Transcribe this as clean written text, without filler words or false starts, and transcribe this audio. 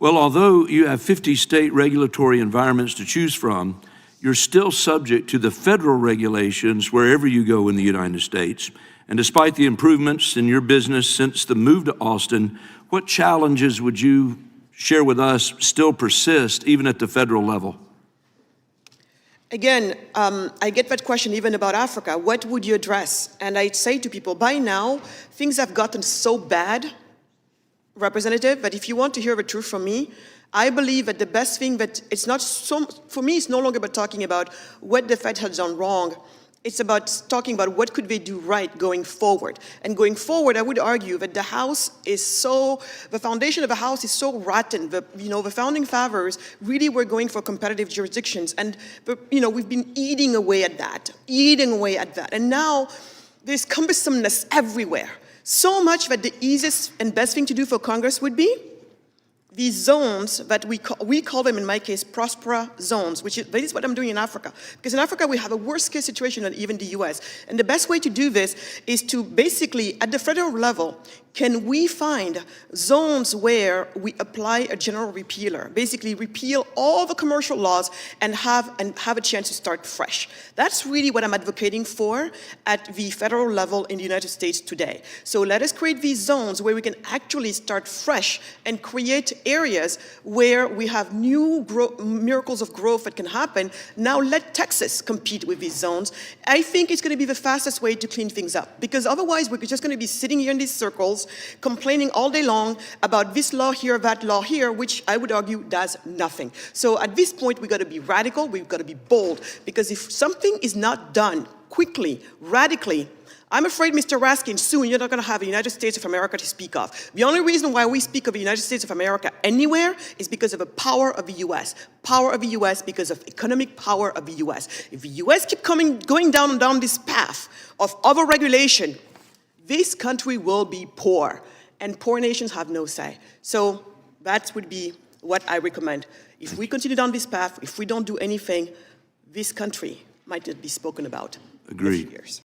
Well, although you have 50 state regulatory environments to choose from, you're still subject to the federal regulations wherever you go in the United States. And despite the improvements in your business since the move to Austin, what challenges would you share with us still persist even at the federal level? Again, I get that question even about Africa. What would you address? And I'd say to people, by now, things have gotten so bad, Representative, that if you want to hear the truth from me, I believe that the best thing that it's not so, for me, it's no longer about talking about what the Fed has done wrong. It's about talking about what could they do right going forward. And going forward, I would argue that the House is so, the foundation of the House is so rotten. The founding fathers really were going for competitive jurisdictions. And, we've been eating away at that. And now there's cumbersomeness everywhere. So much that the easiest and best thing to do for Congress would be these zones that we call them, in my case, Prospera zones, that is what I'm doing in Africa. Because in Africa, we have a worse case situation than even the US. And the best way to do this is to basically, at the federal level, can we find zones where we apply a general repealer, basically repeal all the commercial laws and have a chance to start fresh. That's really what I'm advocating for at the federal level in the United States today. So let us create these zones where we can actually start fresh and create areas where we have new miracles of growth that can happen. Now let Texas compete with these zones. I think it's going to be the fastest way to clean things up, because otherwise we're just going to be sitting here in these circles complaining all day long about this law here, that law here, which I would argue does nothing. So at this point, we've got to be radical, we've got to be bold, because if something is not done quickly, radically, I'm afraid, Mr. Raskin, soon you're not going to have the United States of America to speak of. The only reason why we speak of the United States of America anywhere is because of the power of the U.S. Power of the U.S. because of economic power of the U.S. If the U.S. keep going down this path of overregulation, this country will be poor, and poor nations have no say. So that would be what I recommend. If we continue down this path, if we don't do anything, this country might not be spoken about in a few years.